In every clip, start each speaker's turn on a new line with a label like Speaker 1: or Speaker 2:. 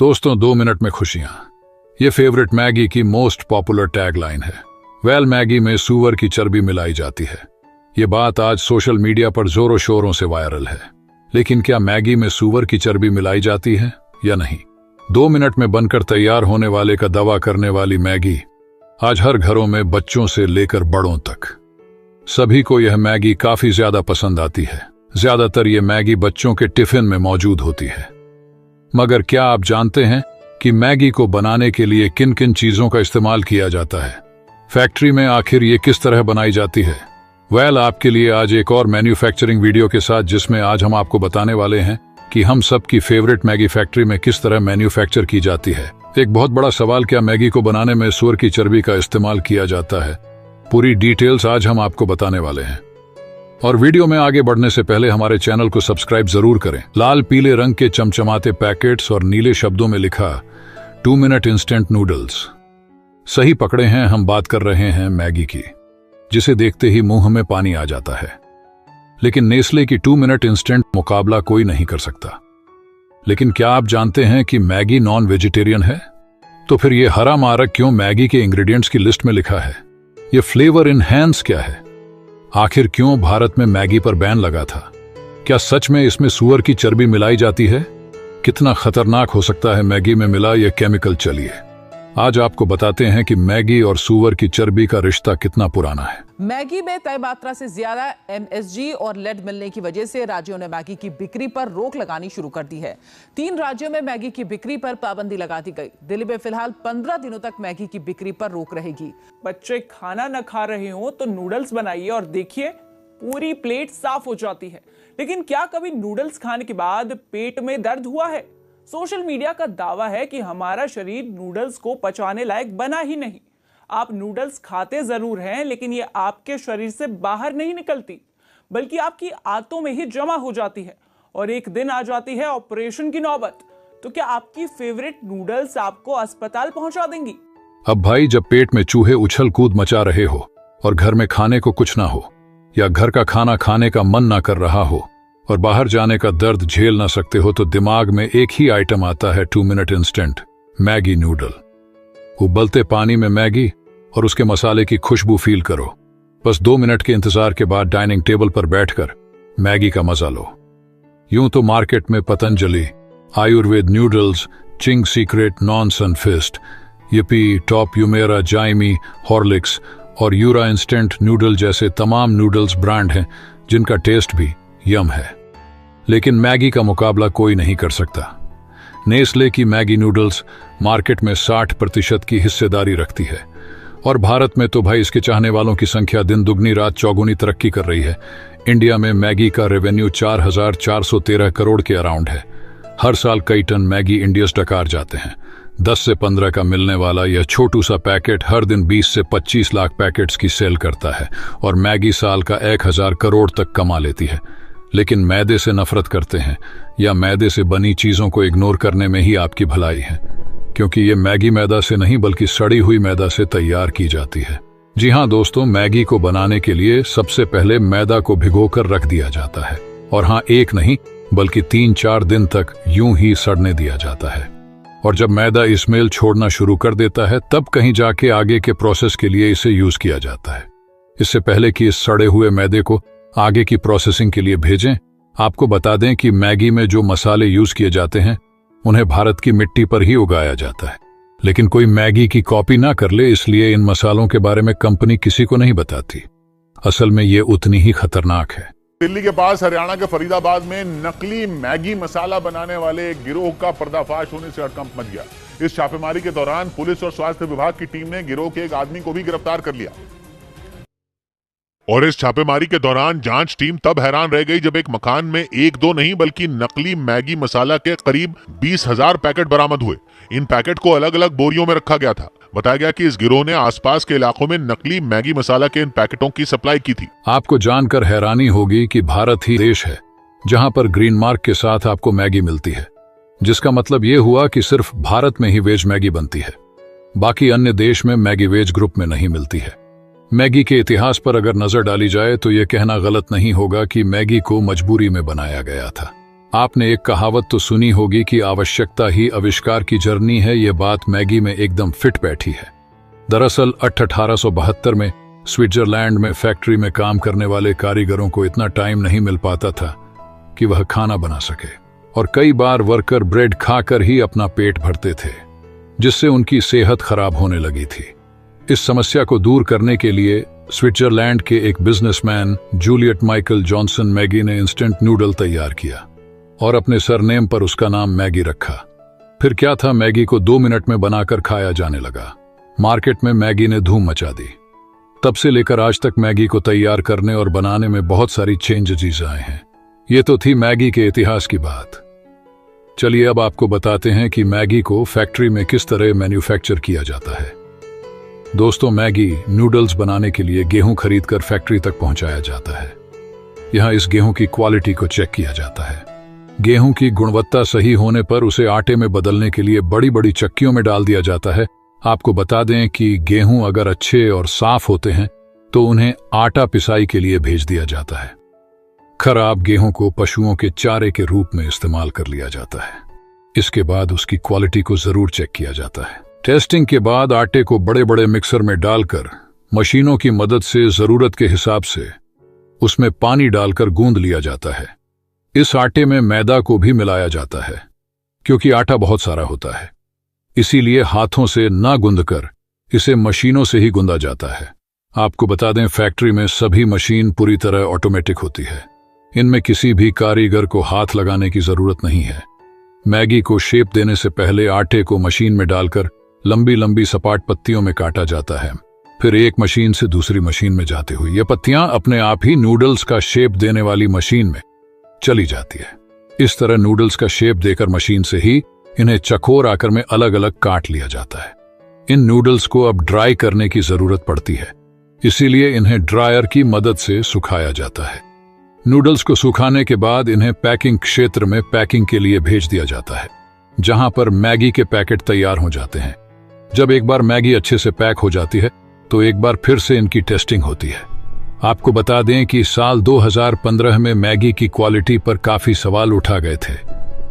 Speaker 1: दोस्तों 2 मिनट में खुशियां, ये फेवरेट मैगी की मोस्ट पॉपुलर टैगलाइन है। वेल मैगी में सूअर की चर्बी मिलाई जाती है। ये बात आज सोशल मीडिया पर जोरों शोरों से वायरल है। लेकिन क्या मैगी में सूअर की चर्बी मिलाई जाती है या नहीं? 2 मिनट में बनकर तैयार होने वाले का दावा करने वाली मैगी आज हर घरों में बच्चों से लेकर बड़ों तक सभी को यह मैगी काफी ज्यादा पसंद आती है। ज्यादातर ये मैगी बच्चों के टिफिन में मौजूद होती है। मगर क्या आप जानते हैं कि मैगी को बनाने के लिए किन किन चीजों का इस्तेमाल किया जाता है? फैक्ट्री में आखिर ये किस तरह बनाई जाती है? वेल आपके लिए आज एक और मैन्युफैक्चरिंग वीडियो के साथ, जिसमें आज हम आपको बताने वाले हैं कि हम सब की फेवरेट मैगी फैक्ट्री में किस तरह मैन्युफैक्चर की जाती है। एक बहुत बड़ा सवाल, क्या मैगी को बनाने में सूअर की चर्बी का इस्तेमाल किया जाता है? पूरी डिटेल्स आज हम आपको बताने वाले हैं। और वीडियो में आगे बढ़ने से पहले हमारे चैनल को सब्सक्राइब जरूर करें। लाल पीले रंग के चमचमाते पैकेट्स और नीले शब्दों में लिखा 2 मिनट इंस्टेंट नूडल्स। सही पकड़े हैं, हम बात कर रहे हैं मैगी की, जिसे देखते ही मुंह में पानी आ जाता है। लेकिन नेस्ले की 2 मिनट इंस्टेंट मुकाबला कोई नहीं कर सकता। लेकिन क्या आप जानते हैं कि मैगी नॉन वेजिटेरियन है? तो फिर ये हरा मारक क्यों मैगी के इंग्रेडिएंट्स की लिस्ट में लिखा है? ये फ्लेवर इनहैंस क्या है? आखिर क्यों भारत में मैगी पर बैन लगा था? क्या सच में इसमें सूअर की चर्बी मिलाई जाती है? कितना खतरनाक हो सकता है मैगी में मिला यह केमिकल? चलिए आज आपको बताते हैं कि मैगी और सूअर की चर्बी का रिश्ता कितना पुराना है।
Speaker 2: मैगी में तय मात्रा से ज्यादा MSG और लेड मिलने की वजह से राज्यों ने मैगी की बिक्री पर रोक लगानी शुरू कर दी है। 3 राज्यों में मैगी की बिक्री पर पाबंदी लगा दी गई। दिल्ली में फिलहाल 15 दिनों तक मैगी की बिक्री पर रोक रहेगी।
Speaker 3: बच्चे खाना न खा रहे हो तो नूडल्स बनाइए और देखिए पूरी प्लेट साफ हो जाती है। लेकिन क्या कभी नूडल्स खाने के बाद पेट में दर्द हुआ है? सोशल मीडिया का दावा है कि हमारा शरीर नूडल्स को पचाने लायक बना ही नहीं। आप नूडल्स खाते जरूर हैं, लेकिन ये आपके शरीर से बाहर नहीं निकलती, बल्कि आपकी आंतों में ही जमा हो जाती है और एक दिन आ जाती है ऑपरेशन की नौबत। तो क्या आपकी फेवरेट नूडल्स आपको अस्पताल पहुंचा देंगी?
Speaker 1: अब भाई, जब पेट में चूहे उछल कूद मचा रहे हो और घर में खाने को कुछ ना हो, या घर का खाना खाने का मन ना कर रहा हो और बाहर जाने का दर्द झेल ना सकते हो, तो दिमाग में एक ही आइटम आता है 2 मिनट इंस्टेंट मैगी नूडल। उबलते पानी में मैगी और उसके मसाले की खुशबू फील करो। बस 2 मिनट के इंतजार के बाद डाइनिंग टेबल पर बैठकर मैगी का मजा लो। यूं तो मार्केट में Patanjali, Ayurved noodles, Ching Secret, Knorr Sunfeast, Yippee, Top यूमेरा, जाइमी, हॉर्लिक्स और यूरा इंस्टेंट नूडल जैसे तमाम नूडल्स ब्रांड हैं जिनका टेस्ट भी यम है। लेकिन मैगी का मुकाबला कोई नहीं कर सकता। नेस्ले की मैगी नूडल्स मार्केट में 60% की हिस्सेदारी रखती है और भारत में तो भाई इसके चाहने वालों की संख्या दिन दुगनी रात चौगुनी तरक्की कर रही है। इंडिया में मैगी का रेवेन्यू 4,413 करोड़ के अराउंड है। हर साल कई टन मैगी इंडियस डकार जाते हैं। 10 से 15 का मिलने वाला यह छोटू सा पैकेट हर दिन 20 से 25 लाख पैकेट्स की सेल करता है और मैगी साल का 1,000 करोड़ तक कमा लेती है। लेकिन मैदे से नफरत करते हैं या मैदे से बनी चीजों को इग्नोर करने में ही आपकी भलाई है, क्योंकि ये मैगी मैदा से नहीं बल्कि सड़ी हुई मैदा से तैयार की जाती है। जी हाँ दोस्तों, मैगी को बनाने के लिए सबसे पहले मैदा को भिगोकर रख दिया जाता है। और हाँ, एक नहीं बल्कि 3-4 दिन तक यूं ही सड़ने दिया जाता है। और जब मैदा स्मेल छोड़ना शुरू कर देता है, तब कहीं जाके आगे के प्रोसेस के लिए इसे यूज किया जाता है। इससे पहले कि इस सड़े हुए मैदे को आगे की प्रोसेसिंग के लिए भेजें, आपको बता दें कि मैगी में जो मसाले यूज किए जाते हैं उन्हें भारत की मिट्टी पर ही उगाया जाता है। लेकिन कोई मैगी की कॉपी ना कर ले, इसलिए इन मसालों के बारे में कंपनी किसी को नहीं बताती। असल में ये उतनी ही खतरनाक है।
Speaker 4: दिल्ली के पास हरियाणा के फरीदाबाद में नकली मैगी मसाला बनाने वाले एक गिरोह का पर्दाफाश होने से हड़कंप मच गया। इस छापेमारी के दौरान पुलिस और स्वास्थ्य विभाग की टीम ने गिरोह के एक आदमी को भी गिरफ्तार कर लिया। और इस छापेमारी के दौरान जांच टीम तब हैरान रह गई जब एक मकान में 1-2 नहीं बल्कि नकली मैगी मसाला के करीब 20,000 पैकेट बरामद हुए। इन पैकेट को अलग अलग बोरियों में रखा गया था। बताया गया कि इस गिरोह ने आसपास के इलाकों में नकली मैगी मसाला के इन पैकेटों की सप्लाई की थी।
Speaker 1: आपको जानकर हैरानी होगी कि भारत ही देश है जहां पर ग्रीन मार्क के साथ आपको मैगी मिलती है, जिसका मतलब ये हुआ कि सिर्फ भारत में ही वेज मैगी बनती है। बाकी अन्य देश में मैगी वेज ग्रुप में नहीं मिलती है। मैगी के इतिहास पर अगर नजर डाली जाए तो यह कहना गलत नहीं होगा कि मैगी को मजबूरी में बनाया गया था। आपने एक कहावत तो सुनी होगी कि आवश्यकता ही आविष्कार की जर्नी है। यह बात मैगी में एकदम फिट बैठी है। दरअसल 1872 में स्विट्जरलैंड में फैक्ट्री में काम करने वाले कारीगरों को इतना टाइम नहीं मिल पाता था कि वह खाना बना सके, और कई बार वर्कर ब्रेड खाकर ही अपना पेट भरते थे, जिससे उनकी सेहत खराब होने लगी थी। इस समस्या को दूर करने के लिए स्विट्जरलैंड के एक businessman Juliet Michael Johnson Maggi ने इंस्टेंट नूडल तैयार किया और अपने सरनेम पर उसका नाम मैगी रखा। फिर क्या था, मैगी को 2 मिनट में बनाकर खाया जाने लगा। मार्केट में मैगी ने धूम मचा दी। तब से लेकर आज तक मैगी को तैयार करने और बनाने में बहुत सारी चेंजेस आए हैं। ये तो थी मैगी के इतिहास की बात। चलिए अब आपको बताते हैं कि मैगी को फैक्ट्री में किस तरह मैन्युफैक्चर किया जाता है। दोस्तों, मैगी नूडल्स बनाने के लिए गेहूं खरीदकर फैक्ट्री तक पहुंचाया जाता है। यहां इस गेहूं की क्वालिटी को चेक किया जाता है। गेहूं की गुणवत्ता सही होने पर उसे आटे में बदलने के लिए बड़ी बड़ी चक्कियों में डाल दिया जाता है। आपको बता दें कि गेहूं अगर अच्छे और साफ होते हैं तो उन्हें आटा पिसाई के लिए भेज दिया जाता है। खराब गेहूं को पशुओं के चारे के रूप में इस्तेमाल कर लिया जाता है। इसके बाद उसकी क्वालिटी को जरूर चेक किया जाता है। टेस्टिंग के बाद आटे को बड़े बड़े मिक्सर में डालकर मशीनों की मदद से जरूरत के हिसाब से उसमें पानी डालकर गूंद लिया जाता है। इस आटे में मैदा को भी मिलाया जाता है, क्योंकि आटा बहुत सारा होता है। इसीलिए हाथों से ना गूंदकर इसे मशीनों से ही गूंदा जाता है। आपको बता दें, फैक्ट्री में सभी मशीन पूरी तरह ऑटोमेटिक होती है। इनमें किसी भी कारीगर को हाथ लगाने की जरूरत नहीं है। मैगी को शेप देने से पहले आटे को मशीन में डालकर लंबी लंबी सपाट पत्तियों में काटा जाता है। फिर एक मशीन से दूसरी मशीन में जाते हुए ये पत्तियां अपने आप ही नूडल्स का शेप देने वाली मशीन में चली जाती है। इस तरह नूडल्स का शेप देकर मशीन से ही इन्हें चकोर आकर में अलग अलग काट लिया जाता है। इन नूडल्स को अब ड्राई करने की जरूरत पड़ती है, इसीलिए इन्हें ड्रायर की मदद से सुखाया जाता है। नूडल्स को सुखाने के बाद इन्हें पैकिंग क्षेत्र में पैकिंग के लिए भेज दिया जाता है, जहां पर मैगी के पैकेट तैयार हो जाते हैं। जब एक बार मैगी अच्छे से पैक हो जाती है तो एक बार फिर से इनकी टेस्टिंग होती है। आपको बता दें कि साल 2015 में मैगी की क्वालिटी पर काफी सवाल उठा गए थे।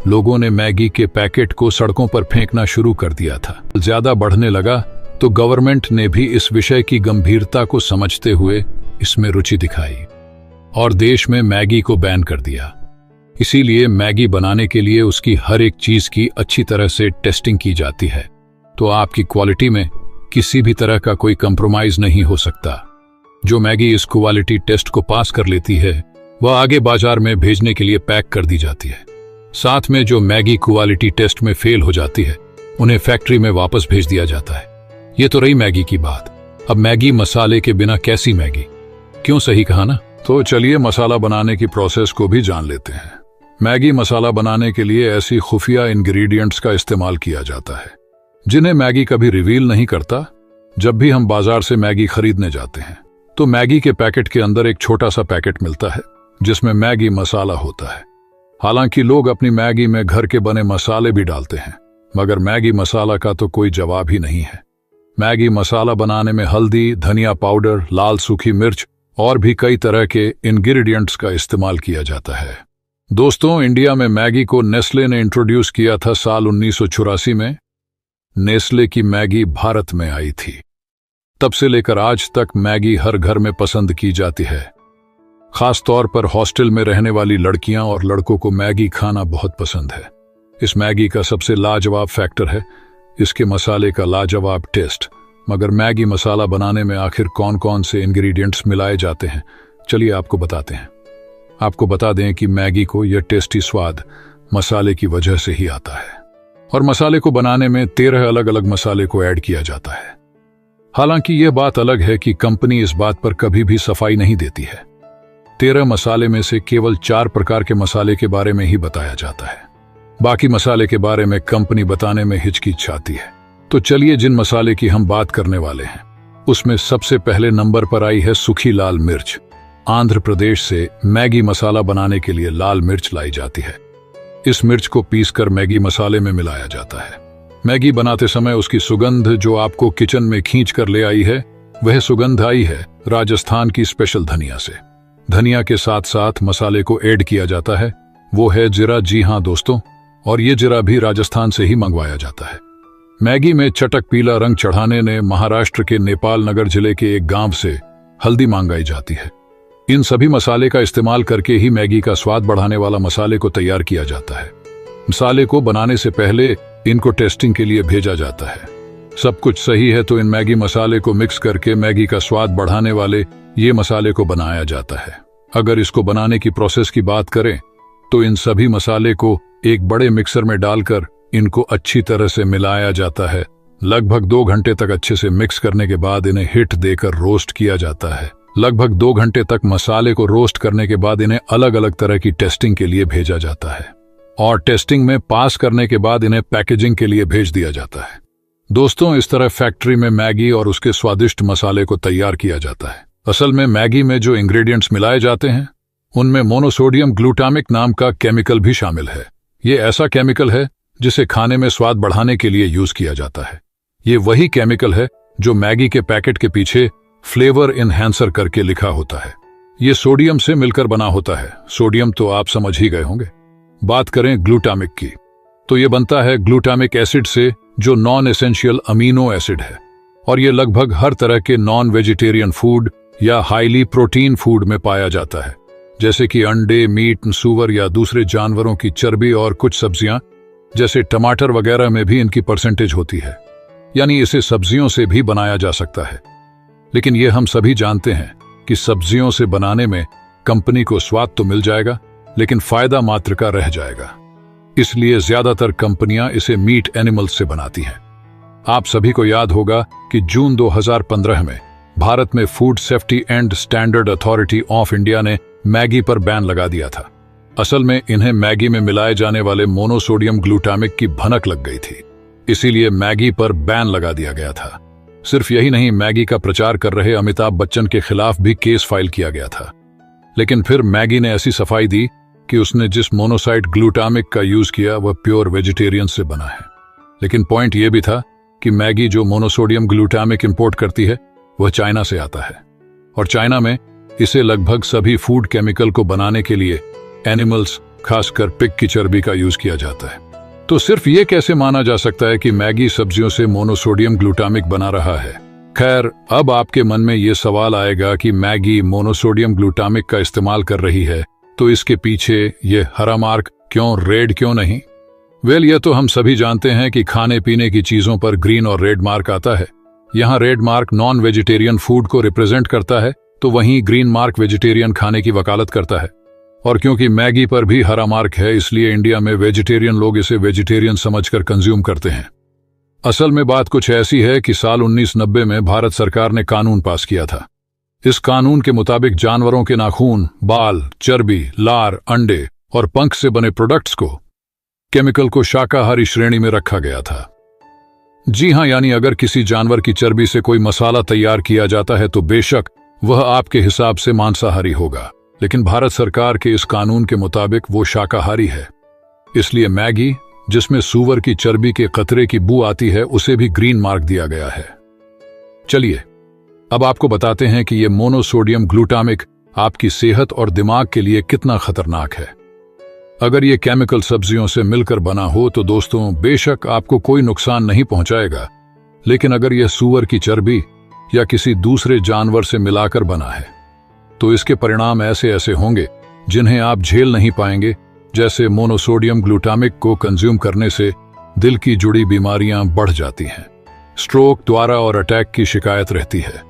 Speaker 1: लोगों ने मैगी के पैकेट को सड़कों पर फेंकना शुरू कर दिया था। ज्यादा बढ़ने लगा तो गवर्नमेंट ने भी इस विषय की गंभीरता को समझते हुए इसमें रुचि दिखाई और देश में मैगी को बैन कर दिया। इसीलिए मैगी बनाने के लिए उसकी हर एक चीज की अच्छी तरह से टेस्टिंग की जाती है, तो आपकी क्वालिटी में किसी भी तरह का कोई कंप्रोमाइज नहीं हो सकता। जो मैगी इस क्वालिटी टेस्ट को पास कर लेती है वह आगे बाजार में भेजने के लिए पैक कर दी जाती है। साथ में जो मैगी क्वालिटी टेस्ट में फेल हो जाती है उन्हें फैक्ट्री में वापस भेज दिया जाता है। ये तो रही मैगी की बात। अब मैगी मसाले के बिना कैसी मैगी, क्यों, सही कहा ना? तो चलिए मसाला बनाने की प्रोसेस को भी जान लेते हैं। मैगी मसाला बनाने के लिए ऐसी खुफिया इंग्रेडिएंट्स का इस्तेमाल किया जाता है जिन्हें मैगी कभी रिवील नहीं करता। जब भी हम बाजार से मैगी खरीदने जाते हैं तो मैगी के पैकेट के अंदर एक छोटा सा पैकेट मिलता है जिसमें मैगी मसाला होता है। हालांकि लोग अपनी मैगी में घर के बने मसाले भी डालते हैं, मगर मैगी मसाला का तो कोई जवाब ही नहीं है। मैगी मसाला बनाने में हल्दी, धनिया पाउडर, लाल सूखी मिर्च और भी कई तरह के इंग्रेडिएंट्स का इस्तेमाल किया जाता है। दोस्तों, इंडिया में मैगी को नेस्ले ने इंट्रोड्यूस किया था साल 1984 में। नेस्ले की मैगी भारत में आई थी। तब से लेकर आज तक मैगी हर घर में पसंद की जाती है। खास तौर पर हॉस्टल में रहने वाली लड़कियां और लड़कों को मैगी खाना बहुत पसंद है। इस मैगी का सबसे लाजवाब फैक्टर है इसके मसाले का लाजवाब टेस्ट। मगर मैगी मसाला बनाने में आखिर कौन कौन से इंग्रेडिएंट्स मिलाए जाते हैं, चलिए आपको बताते हैं। आपको बता दें कि मैगी को यह टेस्टी स्वाद मसाले की वजह से ही आता है, और मसाले को बनाने में 13 अलग अलग मसाले को ऐड किया जाता है। हालांकि यह बात अलग है कि कंपनी इस बात पर कभी भी सफाई नहीं देती है। 13 मसाले में से केवल 4 प्रकार के मसाले के बारे में ही बताया जाता है। बाकी मसाले के बारे में कंपनी बताने में हिचकिचाती है। तो चलिए जिन मसाले की हम बात करने वाले हैं उसमें सबसे पहले नंबर पर आई है सूखी लाल मिर्च। आंध्र प्रदेश से मैगी मसाला बनाने के लिए लाल मिर्च लाई जाती है। इस मिर्च को पीसकर मैगी मसाले में मिलाया जाता है। मैगी बनाते समय उसकी सुगंध जो आपको किचन में खींच कर ले आई है, वह सुगंध आई है राजस्थान की स्पेशल धनिया से। धनिया के साथ साथ मसाले को ऐड किया जाता है वो है जीरा। जी हाँ दोस्तों, और ये जीरा भी राजस्थान से ही मंगवाया जाता है। मैगी में चटक पीला रंग चढ़ाने ने महाराष्ट्र के नेपाल नगर जिले के एक गांव से हल्दी मंगाई जाती है। इन सभी मसाले का इस्तेमाल करके ही मैगी का स्वाद बढ़ाने वाला मसाले को तैयार किया जाता है। मसाले को बनाने से पहले इनको टेस्टिंग के लिए भेजा जाता है। सब कुछ सही है तो इन मैगी मसाले को मिक्स करके मैगी का स्वाद बढ़ाने वाले ये मसाले को बनाया जाता है। अगर इसको बनाने की प्रोसेस की बात करें तो इन सभी मसाले को एक बड़े मिक्सर में डालकर इनको अच्छी तरह से मिलाया जाता है। लगभग 2 घंटे तक अच्छे से मिक्स करने के बाद इन्हें हिट देकर रोस्ट किया जाता है। लगभग 2 घंटे तक मसाले को रोस्ट करने के बाद इन्हें अलग अलग तरह की टेस्टिंग के लिए भेजा जाता है और टेस्टिंग में पास करने के बाद इन्हें पैकेजिंग के लिए भेज दिया जाता है। दोस्तों, इस तरह फैक्ट्री में मैगी और उसके स्वादिष्ट मसाले को तैयार किया जाता है। असल में मैगी में जो इंग्रेडिएंट्स मिलाए जाते हैं उनमें मोनोसोडियम ग्लूटामिक नाम का केमिकल भी शामिल है। ये ऐसा केमिकल है जिसे खाने में स्वाद बढ़ाने के लिए यूज किया जाता है। ये वही केमिकल है जो मैगी के पैकेट के पीछे फ्लेवर इनहैंसर करके लिखा होता है। ये सोडियम से मिलकर बना होता है। सोडियम तो आप समझ ही गए होंगे। बात करें ग्लूटामिक की तो ये बनता है ग्लूटामिक एसिड से, जो नॉन एसेंशियल अमीनो एसिड है, और ये लगभग हर तरह के नॉन वेजिटेरियन फूड या हाईली प्रोटीन फूड में पाया जाता है, जैसे कि अंडे, मीट, सूअर या दूसरे जानवरों की चर्बी और कुछ सब्जियां जैसे टमाटर वगैरह में भी इनकी परसेंटेज होती है। यानी इसे सब्जियों से भी बनाया जा सकता है। लेकिन ये हम सभी जानते हैं कि सब्जियों से बनाने में कंपनी को स्वाद तो मिल जाएगा लेकिन फायदा मात्र का रह जाएगा। इसलिए ज्यादातर कंपनियां इसे मीट एनिमल्स से बनाती हैं। आप सभी को याद होगा कि जून 2015 में भारत में food safety and standard authority of India ने मैगी पर बैन लगा दिया था। असल में इन्हें मैगी में मिलाए जाने वाले मोनोसोडियम ग्लूटामिक की भनक लग गई थी, इसीलिए मैगी पर बैन लगा दिया गया था। सिर्फ यही नहीं, मैगी का प्रचार कर रहे अमिताभ बच्चन के खिलाफ भी केस फाइल किया गया था। लेकिन फिर मैगी ने ऐसी सफाई दी कि उसने जिस मोनोसाइड ग्लूटामिक का यूज किया वह प्योर वेजिटेरियन से बना है। लेकिन पॉइंट यह भी था कि मैगी जो मोनोसोडियम ग्लूटामिक इंपोर्ट करती है वह चाइना से आता है, और चाइना में इसे लगभग सभी फूड केमिकल को बनाने के लिए एनिमल्स, खासकर पिग की चर्बी का यूज किया जाता है। तो सिर्फ ये कैसे माना जा सकता है कि मैगी सब्जियों से मोनोसोडियम ग्लूटामिक बना रहा है? खैर, अब आपके मन में ये सवाल आएगा कि मैगी मोनोसोडियम ग्लूटामिक का इस्तेमाल कर रही है तो इसके पीछे ये हरा मार्क क्यों, रेड क्यों नहीं? वेल, ये तो हम सभी जानते हैं कि खाने पीने की चीजों पर ग्रीन और रेड मार्क आता है। यहाँ red mark non vegetarian food को रिप्रेजेंट करता है तो वहीं ग्रीन मार्क वेजिटेरियन खाने की वकालत करता है। और क्योंकि मैगी पर भी हरा मार्क है इसलिए इंडिया में वेजिटेरियन लोग इसे वेजिटेरियन समझकर कंज्यूम करते हैं। असल में बात कुछ ऐसी है कि साल 1990 में भारत सरकार ने कानून पास किया था। इस कानून के मुताबिक जानवरों के नाखून, बाल, चर्बी, लार, अंडे और पंख से बने प्रोडक्ट्स को, केमिकल को शाकाहारी श्रेणी में रखा गया था। जी हां, यानी अगर किसी जानवर की चर्बी से कोई मसाला तैयार किया जाता है तो बेशक वह आपके हिसाब से मांसाहारी होगा, लेकिन भारत सरकार के इस कानून के मुताबिक वो शाकाहारी है। इसलिए मैगी जिसमें सूअर की चर्बी के कतरे की बू आती है उसे भी ग्रीन मार्क दिया गया है। चलिए अब आपको बताते हैं कि ये मोनोसोडियम ग्लूटामिक आपकी सेहत और दिमाग के लिए कितना खतरनाक है। अगर ये केमिकल सब्जियों से मिलकर बना हो तो दोस्तों बेशक आपको कोई नुकसान नहीं पहुंचाएगा, लेकिन अगर यह सूअर की चर्बी या किसी दूसरे जानवर से मिलाकर बना है तो इसके परिणाम ऐसे ऐसे होंगे जिन्हें आप झेल नहीं पाएंगे। जैसे मोनोसोडियम ग्लूटामिक को कंज्यूम करने से दिल की जुड़ी बीमारियां बढ़ जाती हैं, स्ट्रोक, द्वारा और अटैक की शिकायत रहती है।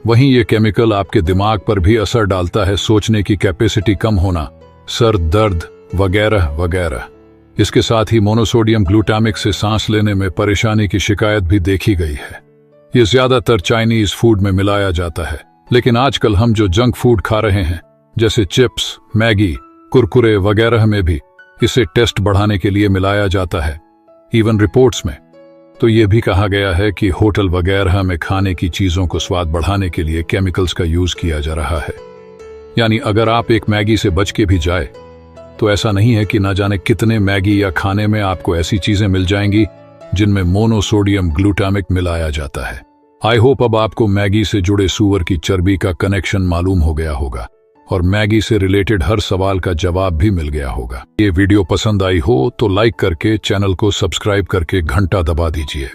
Speaker 1: वहीं ये केमिकल आपके दिमाग पर भी असर डालता है, सोचने की कैपेसिटी कम होना, सर दर्द वगैरह वगैरह। इसके साथ ही मोनोसोडियम ग्लूटामिक से सांस लेने में परेशानी की शिकायत भी देखी गई है। ये ज्यादातर चाइनीज फूड में मिलाया जाता है, लेकिन आजकल हम जो जंक फूड खा रहे हैं जैसे चिप्स, मैगी, कुरकुरे वगैरह में भी इसे टेस्ट बढ़ाने के लिए मिलाया जाता है। इवन रिपोर्ट्स में तो यह भी कहा गया है कि होटल वगैरह में खाने की चीजों को स्वाद बढ़ाने के लिए केमिकल्स का यूज किया जा रहा है। यानी अगर आप एक मैगी से बच के भी जाए तो ऐसा नहीं है कि ना जाने कितने मैगी या खाने में आपको ऐसी चीजें मिल जाएंगी जिनमें मोनोसोडियम ग्लूटामिक मिलाया जाता है। आई होप अब आपको मैगी से जुड़े सूअर की चर्बी का कनेक्शन मालूम हो गया होगा। और मैगी से रिलेटेड हर सवाल का जवाब भी मिल गया होगा। ये वीडियो पसंद आई हो तो लाइक करके चैनल को सब्सक्राइब करके घंटा दबा दीजिए।